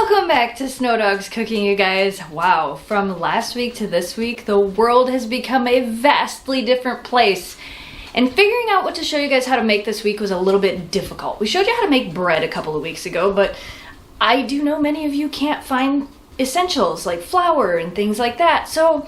Welcome back to Snow Dogs Cooking, you guys. Wow, from last week to this week, the world has become a vastly different place. And figuring out what to show you guys how to make this week was a little bit difficult. We showed you how to make bread a couple of weeks ago, but I do know many of you can't find essentials like flour and things like that. So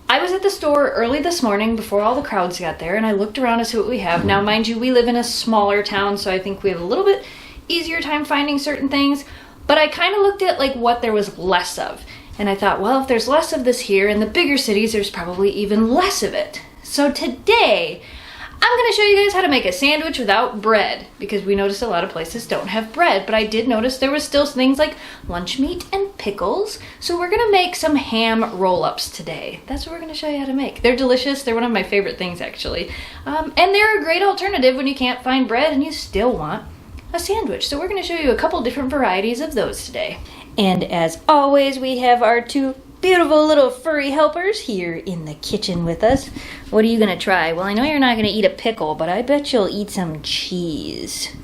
I was at the store early this morning before all the crowds got there, and I looked around to see what we have. Now, mind you, we live in a smaller town, so I think we have a little bit easier time finding certain things. But I kind of looked at like what there was less of. And I thought, well, if there's less of this here, in the bigger cities, there's probably even less of it. So today, I'm going to show you guys how to make a sandwich without bread, because we noticed a lot of places don't have bread, but I did notice there was still things like lunch meat and pickles. So we're going to make some ham roll-ups today. That's what we're going to show you how to make. They're delicious. They're one of my favorite things, actually. And they're a great alternative when you can't find bread and you still want a sandwich. So we're going to show you a couple different varieties of those today. And as always, we have our two beautiful little furry helpers here in the kitchen with us. What are you going to try? Well, I know you're not going to eat a pickle, but I bet you'll eat some cheese.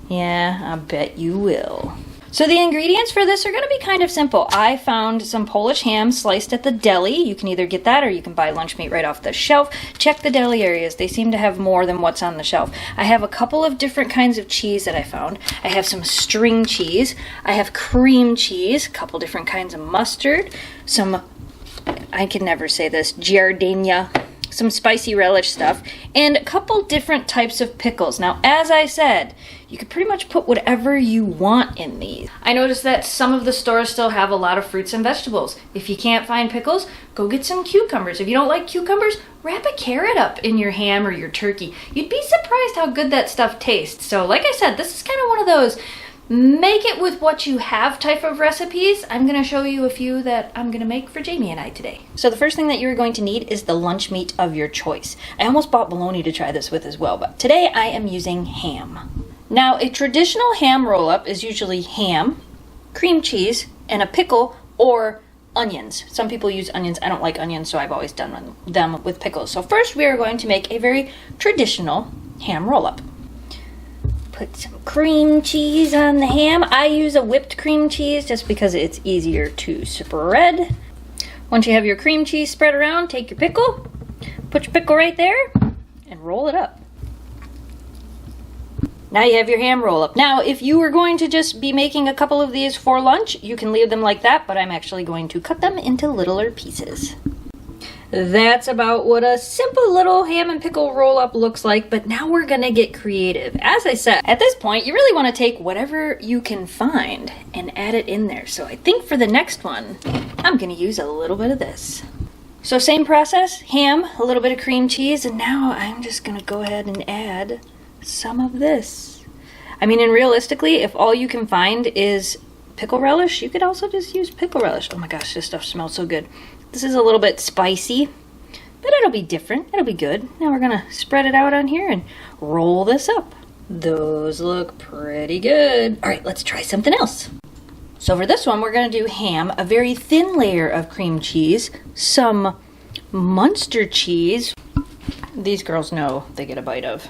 Yeah, I bet you will. So the ingredients for this are going to be kind of simple. I found some Polish ham sliced at the deli. You can either get that or you can buy lunch meat right off the shelf. Check the deli areas. They seem to have more than what's on the shelf. I have a couple of different kinds of cheese that I found. I have some string cheese. I have cream cheese, a couple different kinds of mustard, some, I can never say this, giardina, some spicy relish stuff, and a couple different types of pickles. Now, as I said, you can pretty much put whatever you want in these. I noticed that some of the stores still have a lot of fruits and vegetables. If you can't find pickles, go get some cucumbers. If you don't like cucumbers, wrap a carrot up in your ham or your turkey. You'd be surprised how good that stuff tastes. So like I said, this is kind of one of those make it with what you have type of recipes. I'm going to show you a few that I'm going to make for Jamie and I today. So the first thing that you're going to need is the lunch meat of your choice. I almost bought bologna to try this with as well, but today I am using ham. Now, a traditional ham roll-up is usually ham, cream cheese, and a pickle or onions. Some people use onions. I don't like onions, so I've always done them with pickles. So first we are going to make a very traditional ham roll-up. Put some cream cheese on the ham. I use a whipped cream cheese just because it's easier to spread. Once you have your cream cheese spread around, take your pickle, put your pickle right there, and roll it up. Now you have your ham roll up. Now, if you were going to just be making a couple of these for lunch, you can leave them like that, but I'm actually going to cut them into littler pieces. That's about what a simple little ham and pickle roll-up looks like, but now we're gonna get creative. As I said, at this point, you really wanna take whatever you can find and add it in there. So I think for the next one, I'm gonna use a little bit of this. So same process, ham, a little bit of cream cheese, and now I'm just gonna go ahead and add some of this. I mean, and realistically, if all you can find is pickle relish, you could also just use pickle relish. Oh my gosh, this stuff smells so good. This is a little bit spicy, but it'll be different. It'll be good. Now we're gonna spread it out on here and roll this up. Those look pretty good. All right, let's try something else. So for this one, we're gonna do ham, a very thin layer of cream cheese, some Munster cheese. These girls know they get a bite of.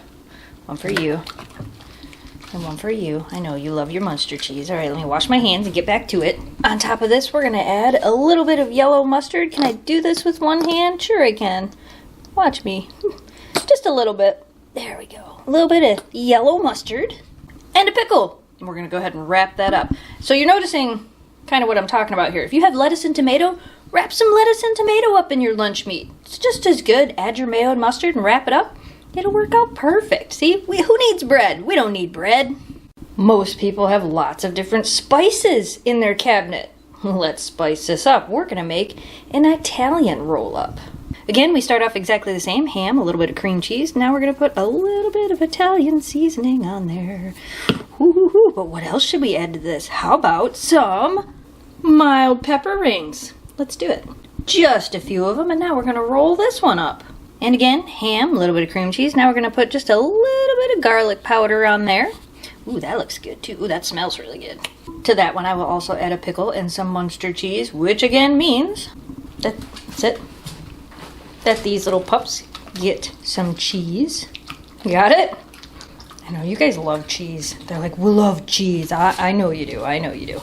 One for you. And one for you. I know you love your Munster cheese. All right, let me wash my hands and get back to it. On top of this, we're going to add a little bit of yellow mustard. Can I do this with one hand? Sure I can. Watch me. Just a little bit. There we go. A little bit of yellow mustard and a pickle. And we're going to go ahead and wrap that up. So you're noticing kind of what I'm talking about here. If you have lettuce and tomato, wrap some lettuce and tomato up in your lunch meat. It's just as good. Add your mayo and mustard and wrap it up. It'll work out perfect. See, who needs bread? We don't need bread. Most people have lots of different spices in their cabinet. Let's spice this up. We're going to make an Italian roll-up. Again, we start off exactly the same. Ham, a little bit of cream cheese. Now we're going to put a little bit of Italian seasoning on there. Ooh, but what else should we add to this? How about some mild pepper rings? Let's do it. Just a few of them, and now we're going to roll this one up. And again, ham, a little bit of cream cheese. Now we're going to put just a little bit of garlic powder on there. Ooh, that looks good too. Ooh, that smells really good. To that one, I will also add a pickle and some Munster cheese, which again means that these little pups get some cheese. Got it? I know you guys love cheese. They're like, we love cheese. I know you do. I know you do.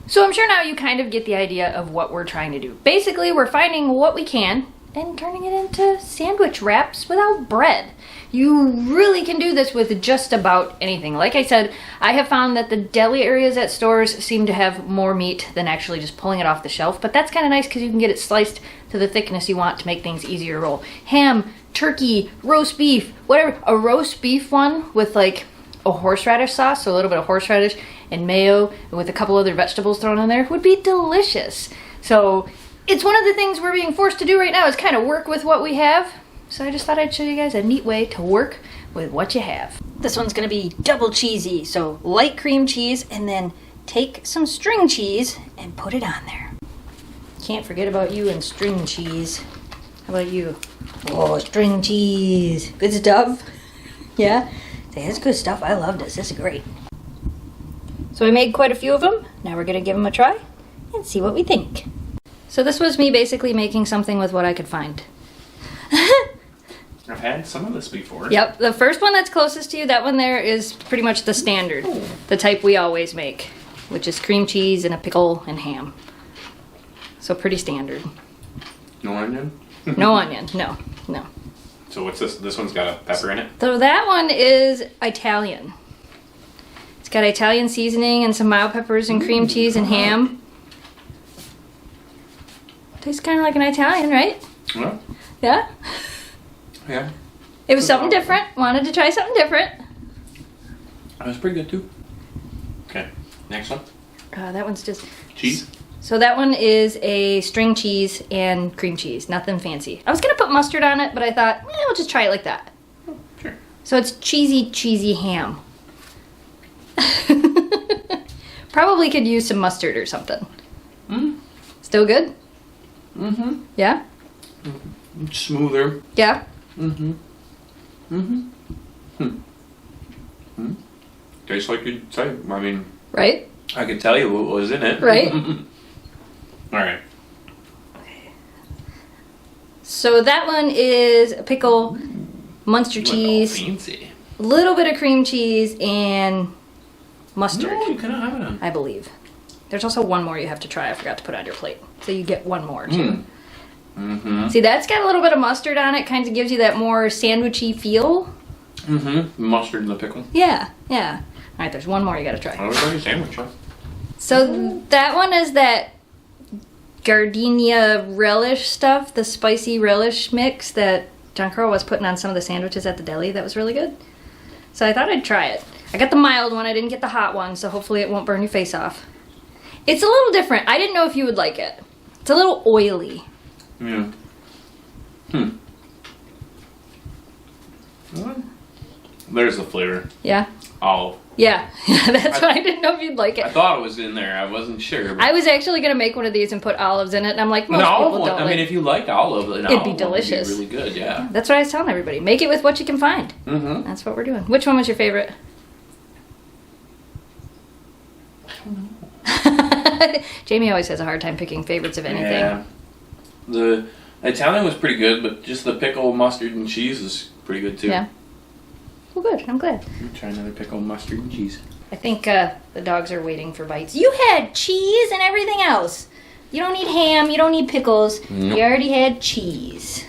So I'm sure now you kind of get the idea of what we're trying to do. Basically, we're finding what we can and turning it into sandwich wraps without bread. You really can do this with just about anything. Like I said, I have found that the deli areas at stores seem to have more meat than actually just pulling it off the shelf, but that's kind of nice because you can get it sliced to the thickness you want to make things easier to roll. Ham, turkey, roast beef, whatever. A roast beef one with like a horseradish sauce, so a little bit of horseradish and mayo with a couple other vegetables thrown in there would be delicious. So it's one of the things we're being forced to do right now is kind of work with what we have. So I just thought I'd show you guys a neat way to work with what you have. This one's gonna be double cheesy, so light cream cheese and then take some string cheese and put it on there. Can't forget about you and string cheese. How about you? Oh, string cheese. Good stuff. Yeah? It's good stuff. I love this. This is great. So I made quite a few of them. Now we're gonna give them a try and see what we think. So this was me basically making something with what I could find. I've had some of this before. Yep, the first one that's closest to you, that one there is pretty much the standard. Ooh. The type we always make, which is cream cheese and a pickle and ham. So pretty standard. No onion? No onion, no. So what's this? This one's got a pepper in it? So that one is Italian. It's got Italian seasoning and some mild peppers and cream cheese and ham. Tastes kind of like an Italian, right? Well, yeah? Yeah. It was something different. Wanted to try something different. That was pretty good too. Okay, next one. That one's just... Cheese? So that one is a string cheese and cream cheese. Nothing fancy. I was going to put mustard on it, but I thought, we'll just try it like that. Oh, sure. So it's cheesy ham. Probably could use some mustard or something. Mm-hmm. Still good? Mm-hmm. Yeah? Mm-hmm. Smoother. Yeah? Mm-hmm. Mm-hmm. Hmm. Tastes like you'd say. I mean... Right? I can tell you what was in it. Right? Alright. Okay. So that one is a pickle, Munster cheese, fancy. A little bit of cream cheese, and mustard. No, you cannot have it on. I believe. There's also one more you have to try. I forgot to put on your plate. So you get one more too. Mm-hmm. See, that's got a little bit of mustard on it. Kind of gives you that more sandwichy feel. Mm-hmm. Mustard and the pickle. Yeah. All right, there's one more you got to try. I was like a sandwich, huh? So that one is that gardenia relish stuff, the spicy relish mix that John Carl was putting on some of the sandwiches at the deli. That was really good. So I thought I'd try it. I got the mild one. I didn't get the hot one, so hopefully it won't burn your face off. It's a little different. I didn't know if you would like it. It's a little oily. Yeah. There's the flavor. Yeah? Olive. Yeah. That's why I didn't know if you'd like it. I thought it was in there. I wasn't sure. I was actually going to make one of these and put olives in it, and I'm like, most people don't. I mean, if you like olive, it'd be delicious. It'd be really good, yeah. That's what I was telling everybody. Make it with what you can find. Mm-hmm. That's what we're doing. Which one was your favorite? I don't know. Jamie always has a hard time picking favorites of anything. Yeah. The Italian was pretty good, but just the pickle, mustard, and cheese is pretty good too. Yeah. Well, good. I'm glad. Try another pickle, mustard, and cheese. I think the dogs are waiting for bites. You had cheese and everything else. You don't need ham. You don't need pickles. Nope. You already had cheese.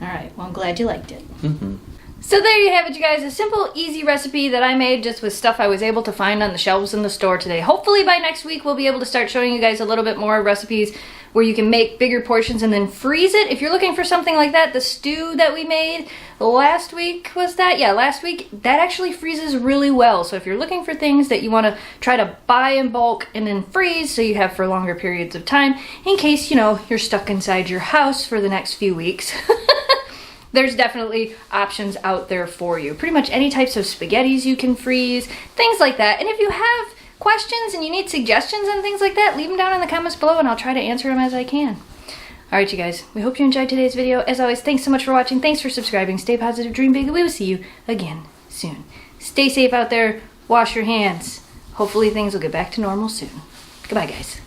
All right. Well, I'm glad you liked it. Mm-hmm. So there you have it, you guys. A simple, easy recipe that I made just with stuff I was able to find on the shelves in the store today. Hopefully by next week we'll be able to start showing you guys a little bit more recipes where you can make bigger portions and then freeze it. If you're looking for something like that, the stew that we made last week, was that? Yeah, last week, that actually freezes really well. So if you're looking for things that you want to try to buy in bulk and then freeze so you have for longer periods of time, in case, you know, you're stuck inside your house for the next few weeks, there's definitely options out there for you. Pretty much any types of spaghettis you can freeze, things like that. And if you have questions and you need suggestions and things like that, leave them down in the comments below and I'll try to answer them as I can. Alright you guys, we hope you enjoyed today's video. As always, thanks so much for watching. Thanks for subscribing. Stay positive, dream big, and we will see you again soon. Stay safe out there. Wash your hands. Hopefully things will get back to normal soon. Goodbye guys.